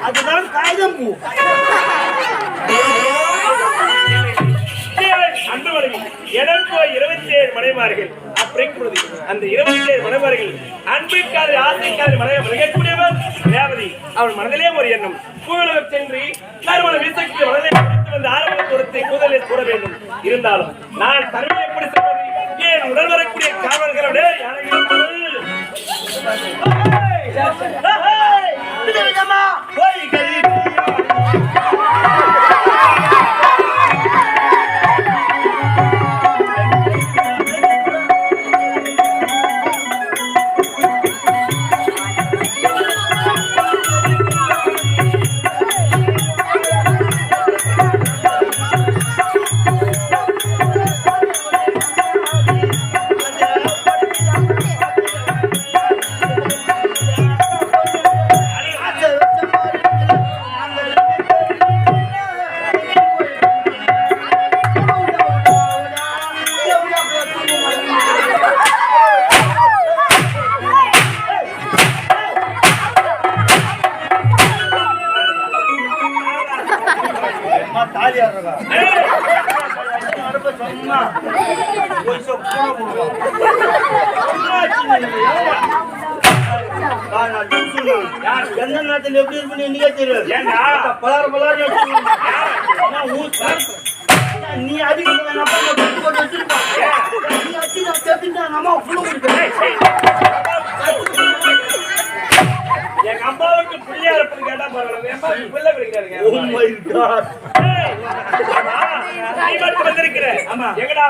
அதுதான் காகிதம் பூ. எனக்கு 27 மனைமார்கள் அப்படிங்கிறது அந்த 27 மனைமார்கள் அன்பிற்காக ஆசைக்காக மனையக்கூடியவர் ரேவதி. அவன் மனதிலே ஒரு எண்ணம் பூவுலகம் சென்று நறுமண வீசக்கூடிய மனதை வந்து ஆரம்ப தூரத்தை முதலில் கூட வேண்டும். இருந்தாலும் நான் தருவை எப்படி சொல்வது? ஏன் உடல் வரக்கூடிய காவல்களோட எந்த நேரத்தில் எப்படி இருக்கு நீங்க தெரியும். நீ அதிகம் எங்க அம்மாவுக்கு பிள்ளையார கேட்டா வந்திருக்கிற எங்கடா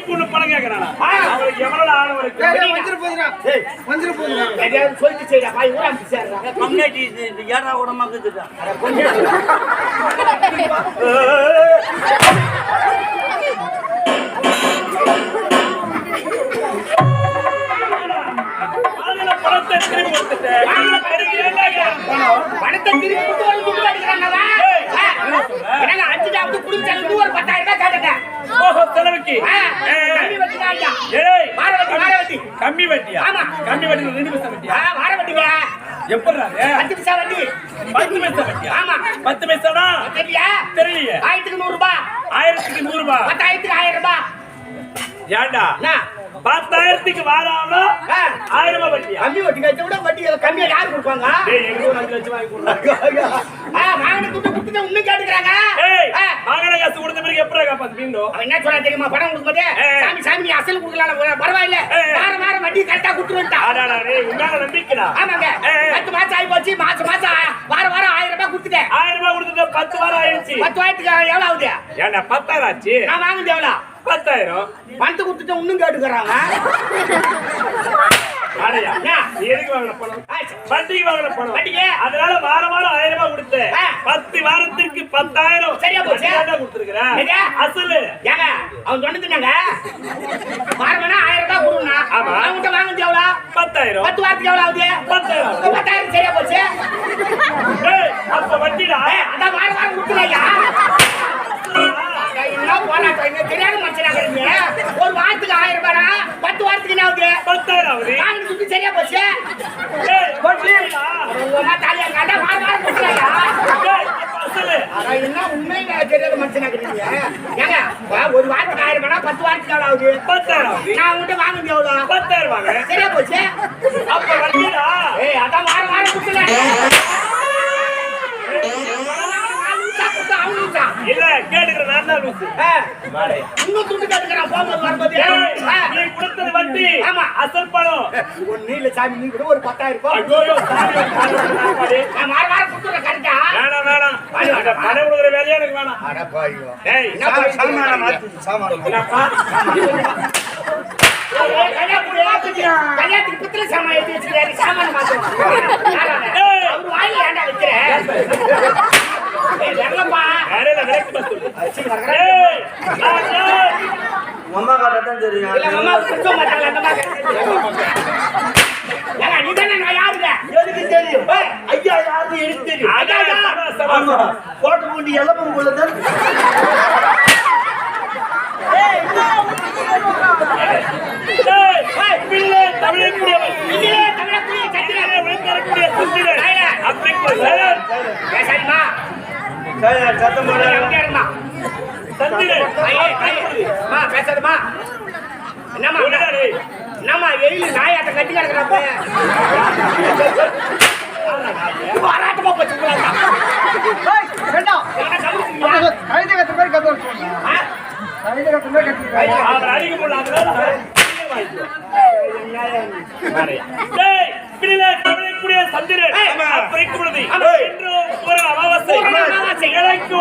அவனுக்கு ஒண்ணு பணம் கேட்கறானா அவனுக்கு எவ்வளவு ஆனவருக்கு எதையாவது சொல்லிட்டு செய்யறா பாய் ஊரா சேர்றா கம்யூனிட்டி ஏடா உடம்பா இருக்குதுடா. அதுல பணத்தை திரும்பி கொடுத்துட்டேன் பணத்தை திருப்பி கொடுத்து ஒரு துட்டு அடிக்கிறாங்கவா எனக்கு 5 ஜாபத்து குடும்ப செலவு ஒரு 10,000 ரூபாய் கேட்டேன் ஓஹோ செலவுக்கு கம்மி வட்டிதான் ஐயா ஏய் வாரவட்டி கம்மி வட்டியா ஆமா. கம்மி வட்டி 2 பைசா வட்டியா வாரவட்டிங்க எப்படிடா 10 பைசா வட்டி 10 பைசா வட்டியா ஆமா 10 பைசாடா தெரியல தெரியலையே 1000க்கு 100 ரூபாய் 1000க்கு 100 ரூபாய் 10,000க்கு 1000 ரூபாய் ஏண்டா என்ன 10,000க்கு வாராமல 1000 ரூபாய் வட்டியா கம்மி வட்டி கேட்ட விட வட்டி கம்மியா யாரு கொடுப்பாங்க டேய் எங்க ஒரு 5 லட்சம் வாங்கி கொடுறாங்க வாங்கின துட்டு கொடுத்துட்டு இன்னும் கேட்டுக்கிறாங்க ஏய் வாங்கன காசு கொடுத்த பிறகு எப்பறா காப்பாத்து மீண்டோ அவன் என்ன சொன்னா தெரியுமா பணம் கொடுக்கும்போது சாமி சாமி நீ அசல் கொடுக்கலாம் பரவாயில்ல வாரம் வட்டி கரெக்டா கொடுத்துருட்டா ஆடாடா டேய் உன்னால நம்பிக்கைடா ஆமாங்க 10 மாசம் ஆயி போச்சு மாசம் வாரம் 1000 ரூபாய் கொடுத்துட்டேன் 1000 ரூபாய் கொடுத்துட்டு 10 வாரம் ஆயிடுச்சு 10 வாரத்துக்கு எவ்வளவு ஆகுது ஏண்டா 10,000 ஆச்சு நான் வாங்குது எவ்வளவு 10,000 பணத்தை கொடுத்துட்டு இன்னும் கேட்டுக்கிறாங்க ஆடையா நீ எதுக்கு வாங்குன பணம் வட்டிக்கு வாங்குன பணம் வட்டிக்கு? அதனால வாரம் 1000 ரூபாய் கொடுத்து 10 வாரத்துக்கு 10,000 சரியா போச்சு. வட்டியா கொடுத்துருக்கேன் எங்க? அசலு ஏங்க அவன் சொன்னதுனாங்க வாரம்னா 1000 ரூபாய் கொடுனா ஆமா. அவன்கிட்ட வாங்குது எவ்வளவு 10,000 10 வாரத்துக்கு எவ்வளவு ஆகுது 10,000 10,000 சரியா போச்சு ஏய் அப்ப வட்டிடா அதான் வாரம் கொடுத்துலையா என்ன போராட்டம் இங்க தெரியாத மனுஷனாக இருக்கீங்க ஒரு வாரத்துக்கு 1000 ரூபாய்னா 10 வாரத்துக்கு என்ன ஆகுது 10,000 ஆகுது வாங்கி துட்டு சரியா போச்சு ஏய் வட்டிடா உங்க தாலியா காட்டா வாரம் கொடுத்துலையா ஏய் அப்ப அசலு அதான் என்ன உண்மையில தெரியாத மனுஷனாக இருக்கீங்க ஏங்க ஒரு வாரத்துக்கு 1000 ரூபாய்னா 10 வாரத்துக்கு எவ்வளவு ஆகுது 10,000 ஆகுது நான் உங்ககிட்ட வாங்குது எவ்வளவு 10,000 வாங்க சரியா போச்சு அப்ப வட்டிடா அதான் வாரம் கொடுத்துல இல்ல கேட்டுக்கிற நான் தான் லூசு இன்னும் துட்டு கேட்டுக்கிறான் போகும்போது வரும்போது நீ கொடுத்தது வட்டி ஆமா. அசல் பணம் ஒண்ணு இல்ல சாமி நீ கூட ஒரு 10,000 ரூபாய் ஐயோ சாமி நான் வாரம் கொடுத்துற கரெக்டா வேணாம் அந்த பணம் கொடுக்குற வேலையே எனக்கு வேணாம் டேய் என்னப்பா கல்யாணத்துக்கு பித்தளை சாமான் எடுத்து வச்சுக்கிறாரு சாமான மாத்துவான் அவரு வாயில ஏன்டா வைக்கிற வரலப்பா வேலையில விலைக்கு பத்து ஏய் ராஜா அம்மா காட்டத்தான் தெரியும். இல்ல அம்மா குடிக்க மாட்டாங்க அந்த மாதிரி ஏங்க நீ தானே நான் யாருங்க எனக்கு தெரியும். ஐயா யாருன்னு எனக்கு தெரியும். ஆமா. கோட்டை பூண்டி எல்லப்பம் போலதான். பிள்ளை தமிழக்கூடியவன் நீங்களே தமிழக்கூடிய சத்திரே விழுந்தரக்கூடிய சுத்திரன் அப்படி பேசாதீமா சத்தம் போட. யாருமா சந்திரன் மா பேசாதமா என்னம்மா என்னம்மா எயில நாயாட்ட கட்டி கிடக்குறப்ப பாராட்டமா போச்சு அவர் அடிக்க முடியல தமிழக்கூடிய சந்திரன் அப்படி இன்று ஒரு அமாவாசை எனக்கு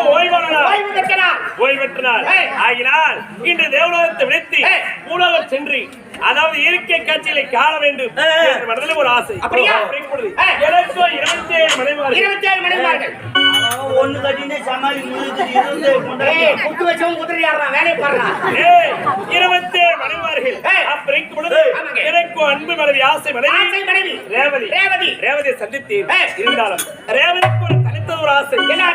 ஓய்வெற்றினார் ஆகினால் இன்று தேவலோகத்தை விடுத்து பூலோகம் சென்று அதாவது இயற்கை காட்சிகளை காண வேண்டும் என்ற மனதில் ஒரு ஆசை எனக்கு 27 மனைவிமார்கள் ஒண்ணு கட்டினே சமாளி முழுது குத்து வச்சவன் குதிரை ஆடுறான் வேலையை பாடுறான் 27 மனைவிமார்கள் அப்படி பொழுது எனக்கு அன்பு மனைவி ஆசை மனைவி ரேவதி சந்தித்தேன் இருந்தாலும் ரேவதிக்கு ஒரு தனித்த ஒரு ஆசை என்ன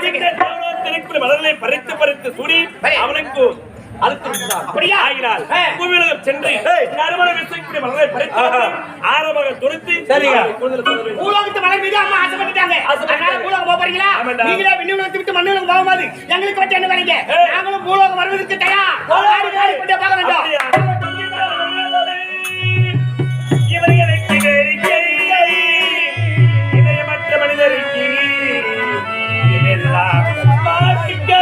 மலர்களை பறித்து சூடி அவனுக்கு அப்படியா ஆகினால் பூமியுலகம் சென்று நறுமண விசைக்கூடிய மலர்களை பறித்து ஆரம்பமாக துணித்து பூலோகத்து மலர் மீது அம்மா ஆசைப்பட்டுட்டாங்க அதனால பூலோகம் போக போறீங்களா நீங்களே விண்ணுலகத்தை விட்டு மண்ணுலகம் போகும்போது எங்களுக்கு வச்சு என்ன வரீங்க நாங்களும் பூலோகம் வருவதற்கு தயார் பார்க்க வேண்டும் இவர்களுக்கு இதயமற்ற மனிதருக்கு இதெல்லாம் வாழ்க்கை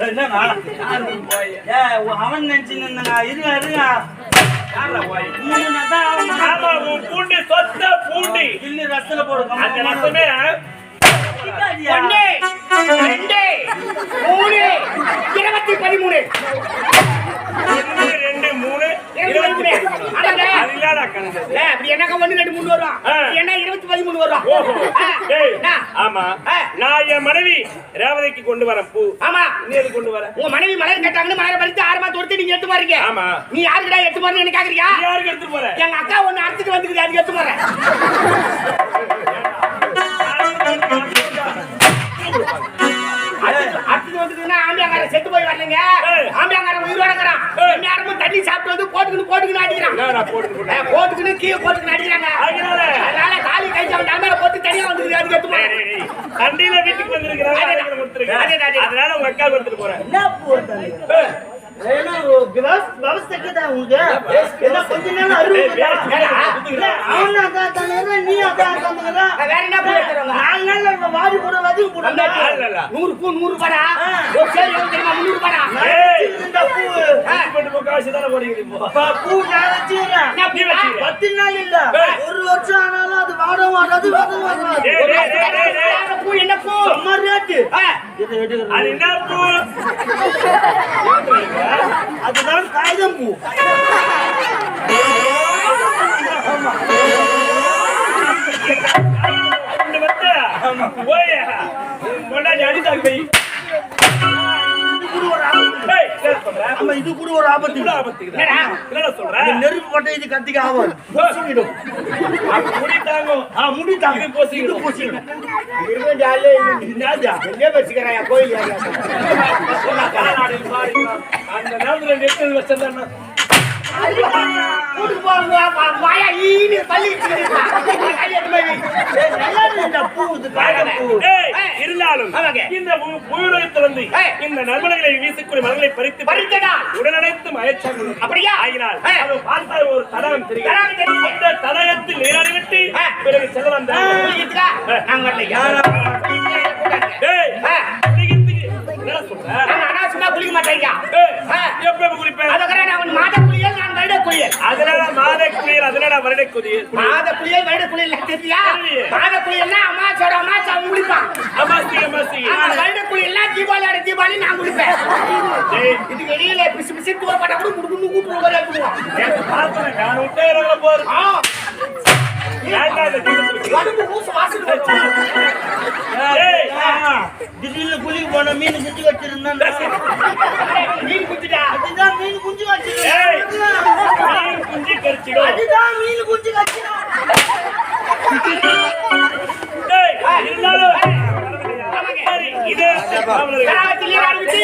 என்னண்ணா? அவன் நினைச்சுன்னு இருங்க ஆமா, உன் பூண்டு சொத்த பூண்டி கிள்ளி ரசத்துல போடுங்க அந்த ரசமே 1 2 3 20 13 2 3 ஆமாங்க. அது இல்லடா கணக்கு. அப்படி என்னக்கா 1 2 3 வரும் என்ன 20 13 வரும் ஓஹோ. டேய், என்ன? ஆமா, நான் என் மனைவி ரேவதிக்கு கொண்டு வரேன் பூ. ஆமா நீ எது கொண்டு வர? உங்க மனைவி மலர் கட்டாங்கன்னு மலர் பறித்து 6 மாதம் தொடுத்து நீங்க எடுத்து பாருங்க. ஆமா. நீ யாருக்குடா எடுத்து பாருன்னு எனக்கு கேக்குறியா? நீ யாருக்கு எடுத்து போற? எங்க அக்கா ஒண்ணு அறுத்துட்டு வந்துக்குது அதுக்கு எடுத்து போறேன். அறுத்துட்டு வந்துக்குதுன்னா ஆம்பியாங்காரன் செத்து போய் வரலங்க. ஆம்பியாங்காரன் உயிரோட இருக்கிறான். எல்லாரும் தண்ணி சாப்பிட்டு வந்து போட்டுக்குன்னு அடிக்கிறான். என்னடா போட்டு போட்டுக்குன்னு கீழே போட்டுக்குன்னு அடிக்கிறாங்க. அதனால காலி கை சாப்பிட்டு தலைமையில போட்டு தனியா வந்துக்குது அதுக்கு எடுத்து போறேன். சண்டையில வீட்டுக்கு வந்திருக்கிறாங்க, அதனால உங்க அக்கா கொடுத்துட்டு போறேன். என்ன போட்டாங்க விவசாயிக்கு தான் உங்களுக்கு என்ன கொஞ்ச நேரம் அவன் அதான் தந்துக்கிறா நீ அதான் தந்துக்கிறா வேற என்ன பூ எடுத்துருவாங்க? 4 நாள்ல வாரி போட வதிக்கு போடுங்க 100 பூ 100 ரூபாடா. ஒரு சேர் எவ்வளவு தெரியுமா? 300 ரூபாடா. இந்த பூ போட்டு முக்காவாசி தானே போடுறீங்க இப்போ. பூ நான் வச்சுக்கிறேன் என்ன பூ? 10 நாள் இல்ல 1 வருஷம் ஆனாலும் அது வாடவும் வராது பூ என்ன பூ? சும்மா ரேட்டு அது என்ன பூ? அதுதான் காகிதம் பூ இந்த வட்ட ஓயா கொண்டாடி அடிச்சாங்க போய். ஏய், என்ன சொல்ற? ஆமா இது கூட ஒரு ஆபத்து இவ்வளவு ஆபத்துக்குதா? என்னடா? என்னடா சொல்ற? இந்த நெருப்பு பட்டை இது கத்திக்க ஆகும் பொசிக்கிடும் அப்ப முடித்தாங்க. முடித்தாங்க இது பொசிக்கிடும். இருபது ஆளு என்ன வச்சுக்கிறாயா கோயில் காலாடி பாருங்க. அந்த நேரத்துல நெருப்பு வச்சிருந்தா வாயா ஈனு பள்ளி இருந்தாலும் இந்த பூயுலகத்தில் வந்து இந்த நறுமணங்களை வீசக்கூடிய மரங்களை பறித்து பறித்தடா உடனடைத்து மயச்சாங்க. அப்படியா? ஆகினால் அது பார்த்த ஒரு தடகம் தெரியும். அந்த தடகத்தில் நீராடி விட்டு பிறகு செல்ல வந்த என்ன சொல்ற? குளிக்க மாட்டேங்க. எப்ப குளிப்பேன்? மாத குளியல் நான் வருட குளியல். அதனால மாத குளியல், அதனால வருட குளியல். மாத குளியல் வருட குளியல் தெரியா? மாத குளியல்னா அமாசோட அமாசா குளிப்பான். அமாசி வருட குளியல்னா தீபாவளி தீபாவளி நான் குளிப்பேன். இது வெளியில பிசு பிசு தூர பட்டா கூட குடுக்குன்னு கூட்டு போய் எடுத்துவோம். நான் விட்டே போறேன். திடீர்னு குளிக்கு போன மீன் குஞ்சு வச்சிருந்தான் மீன் குஞ்சுடா. அதுதான் மீன் குஞ்சு ஏய், மீன் குஞ்சு கடிச்சிடும். அதுதான் மீன் குஞ்சு வச்சிடும் இருந்தாலும் சரி, இதே கராவத்தில் ஆரம்பிச்சு